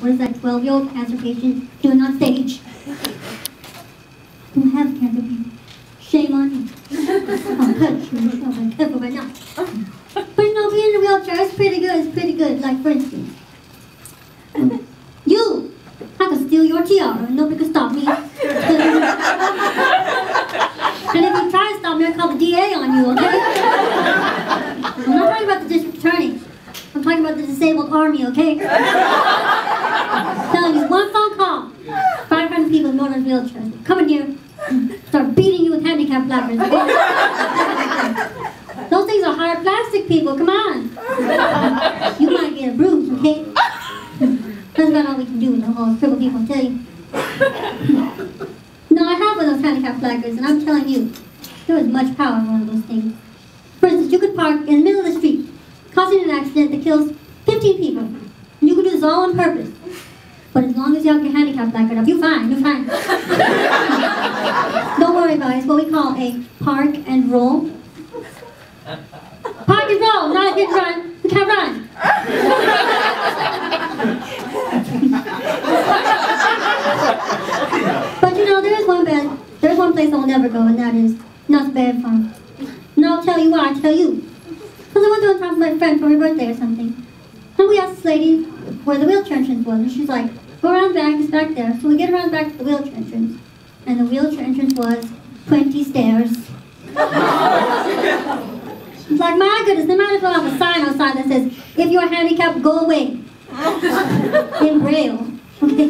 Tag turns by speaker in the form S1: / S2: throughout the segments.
S1: What is that 12-year-old cancer patient doing on stage? You have cancer patient. Shame on you. I'll cut you. Oh, my careful right now. But you know, being in a wheelchair is pretty good. It's pretty good. Like, for instance, you! I could steal your tiara and nobody could stop me. And if you try to stop me, I'll call the DA on you, okay? I'm not talking about the district attorney. I'm talking about the disabled army, okay? I'm telling you, one phone call, 500 people in motor wheelchairs come in here and start beating you with handicap placards, okay? Those things are hard plastic, people, come on. You might get a bruise, okay? That's about all we can do with all those crippled people, I'll tell you. No, I have one of those handicap placards, and I'm telling you, there was much power in one of those things. For instance, you could park in the middle of the street, causing an accident that kills 15 people. And you could do this all on purpose. But as long as you have your handicap placard up, you're fine, you're fine. Don't worry about it, it's what we call a park and roll. Park and roll, not a hit and run. We can't run. But you know, there's one place I'll never go, and that is Nuts Bear Farm. And I'll tell you why, I'll tell you. Because I went to talk to my friend for her birthday or something. And we asked this lady where the wheelchair entrance was, and she's like, go around the back, it's back there. So we get around back to the wheelchair entrance. And the wheelchair entrance was 20 stairs. It's like, my goodness, they might as well have a sign outside that says, if you're handicapped, go away. In Braille. Okay.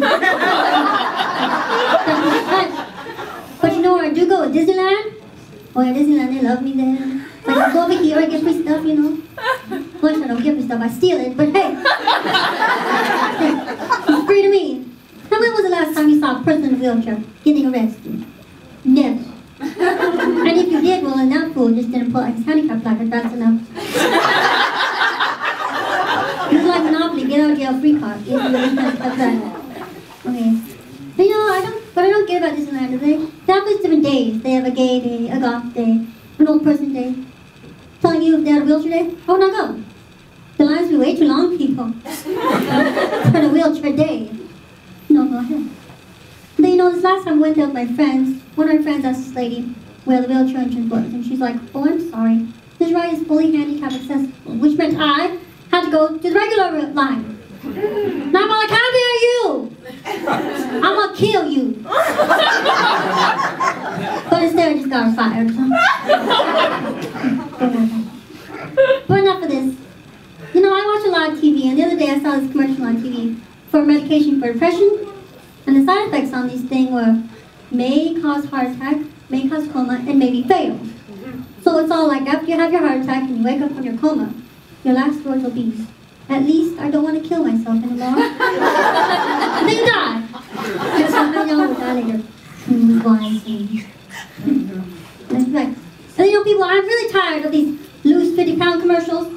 S1: But you know where I do go? At Disneyland? Oh yeah, Disneyland, they love me there. Like, I go over here, I get free stuff, you know. Well, I don't get free stuff, I steal it, but hey. It's free to me. Now, when was the last time you saw a person in a wheelchair getting arrested? Never. And if you did, well, then that fool just didn't pull out his handicap placard fast enough. It's like Monopoly, get out of jail free card. If you really handicap placard. Okay. But you know, I don't get about Disneyland, do they? They have these different days. They have a gay day, a goth day, an old person day. Telling you if they had a wheelchair day, how would I go? The lines be way too long, people. For the wheelchair day. No, go ahead. But you know, this last time I went there with my friends, one of my friends asked this lady where the wheelchair entrance was, and she's like, oh, I'm sorry. This ride is fully handicap accessible, which meant I had to go to the regular line. And I'm like, how dare you? I'm gonna kill you. But instead I just got her fired. But enough of this. You know, I watch a lot of TV, and the other day I saw this commercial on TV for medication for depression. And the side effects on these things were may cause heart attack, may cause coma, and maybe fail. So it's all like after you have your heart attack and you wake up from your coma, your last words will be, at least I don't want to kill myself anymore. And then you die. And so I know we'll die later. Wisely. And you know, people, I'm really tired of these lose 50-pound commercials.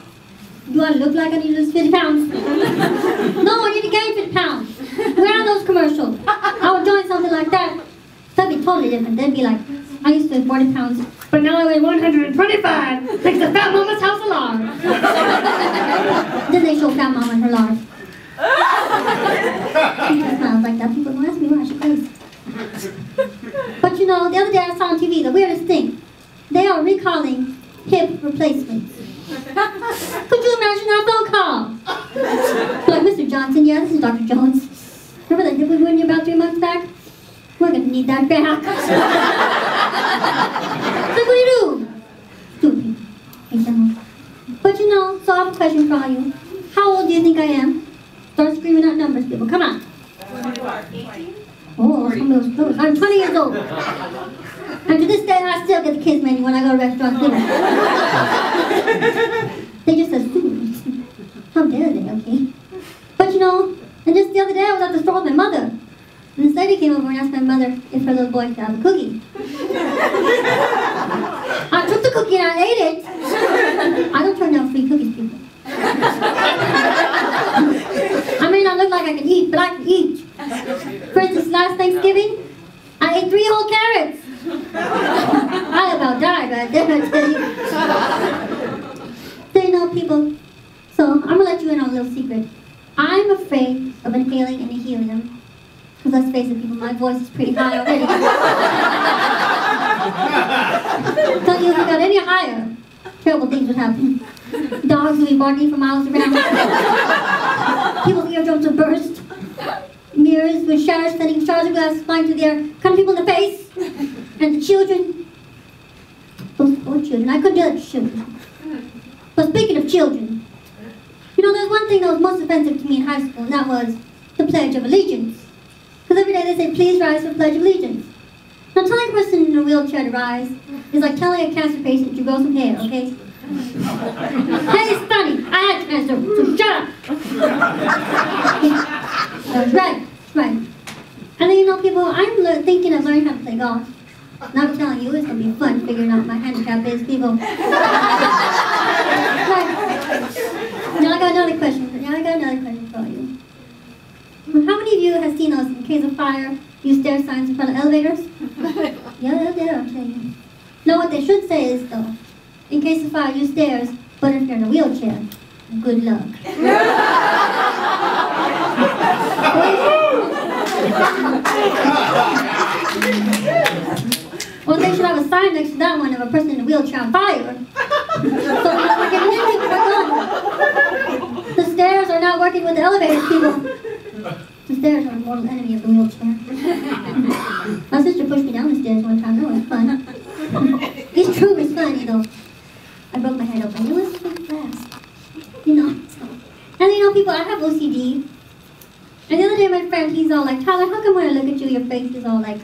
S1: Do I look like I need to lose 50 pounds? No, I need to gain 50 pounds. Where are those commercials? I would join something like that. That'd be totally different. They'd be like, I used to weigh 40 pounds, but now I weigh 125. Thanks to Fat Mama's house alarm. Then they show Fat Mama and her alarm. People smiles like that. People don't ask me why she's crazy. But you know, the other day I saw on TV the weirdest thing. They are recalling hip replacements. Could you imagine that phone call? Like, Mr. Johnson, yeah, this is Dr. Jones. Remember that hip we ruined you about 3 months back? We're going to need that back. So what do you do? Stupid. But you know, so I have a question for all you. How old do you think I am? Start screaming out numbers, people. Come on. 18? Oh, some of those. I'm 20 years old. And to this day, I still get the kids menu when I go to restaurants. They just say, how dare they, okay? But you know, and just the other day I was at the store with my mother. And this lady came over and asked my mother if her little boy could have a cookie. I took the cookie and I ate it. I don't turn down free cookies, people. I may not look like I can eat, but I can eat. For instance, last Thanksgiving, I ate 3 whole carrots. I about died right there, I tell you. So you know, people, so I'm going to let you in on a little secret. I'm afraid of inhaling any helium. Because let's face it, people, my voice is pretty high already. Tell you if it got any higher, terrible things would happen. Dogs would be barking for miles around. People's eardrums would burst. Mirrors with showers sending shards of glass flying through the air, cutting people in the face. And the children. Those poor children. I couldn't do that to children. But speaking of children, you know, there's one thing that was most offensive to me in high school, and that was the Pledge of Allegiance. Because every day they say, please rise for the Pledge of Allegiance. Now, telling a person in a wheelchair to rise is like telling a cancer patient to grow some hair, okay? Hey, it's funny. I had cancer, so shut up. That's right. Right. And then, you know, people, I'm thinking of learning how to play golf. And I'm telling you, it's going to be fun figuring out my handicap is, people. Right. Now, I got another question for you. How many of you have seen those, in case of fire, use stair signs in front of elevators? Yeah, they're there, I'm telling you. No, what they should say is, though, in case of fire, use stairs, but if you're in a wheelchair, good luck. Well, they should have a sign next to that one of a person in a wheelchair on fire. So we're getting in, people, we're going. The stairs are not working with the elevators, people. The stairs are a mortal enemy of the wheelchair. My sister pushed me down the stairs one time. That was fun. It's true, it's funny though. I broke my head open. It was so fast. You know. And you know, people, I have OCD. And the other day, my friend, he's all like, Tyler, how come when I look at you, your face is all like...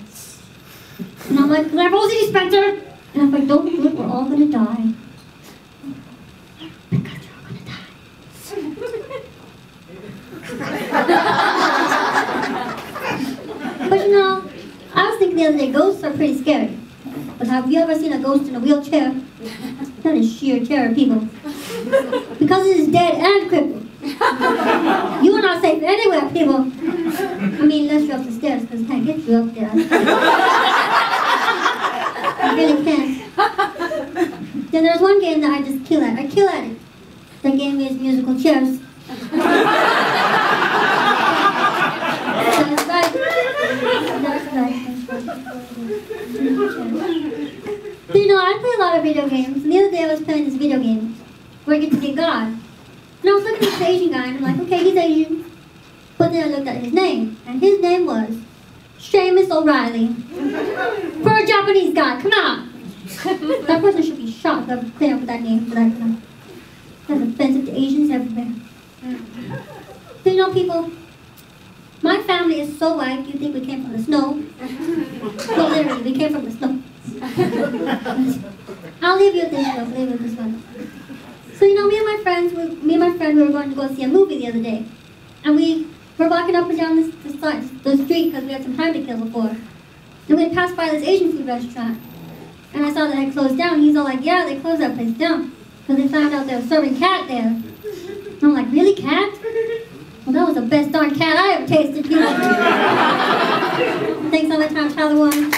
S1: And I'm like, I have OCD, Spencer! And I'm like, don't do it, we're all gonna die. Because you're all gonna die. But you know, I was thinking the other day, ghosts are pretty scary. But have you ever seen a ghost in a wheelchair? That is sheer terror, people. Because it is dead and crippled. You are not safe anywhere, people. I mean, unless you're up the stairs, because I can't get you up there. I really can't. Then there's one game that I just kill at. I kill at it. That game is musical chairs. That's right. That's right. So, you know, I play a lot of video games. And the other day I was playing this video game where I get to get God. And I was looking at this Asian guy and I'm like, okay, he's Asian. But then I looked at his name. And his name was Seamus O'Reilly. For a Japanese guy, come on. That person should be shot for playing up with that name. That's offensive to Asians everywhere. So, you know, people, my family is so white, you think we came from the snow. Well, literally, we came from the snow. I'll leave you with this one. So, you know, me and my friend, we were going to go see a movie the other day. And we were walking up and down the street because we had some time to kill before. And we passed by this Asian food restaurant. And I saw that it had closed down. He's all like, yeah, they closed that place down. Because they found out they were serving cat there. And I'm like, really, cat? Well, that was the best darn cat I ever tasted, people. Thanks all the time, Tyler One.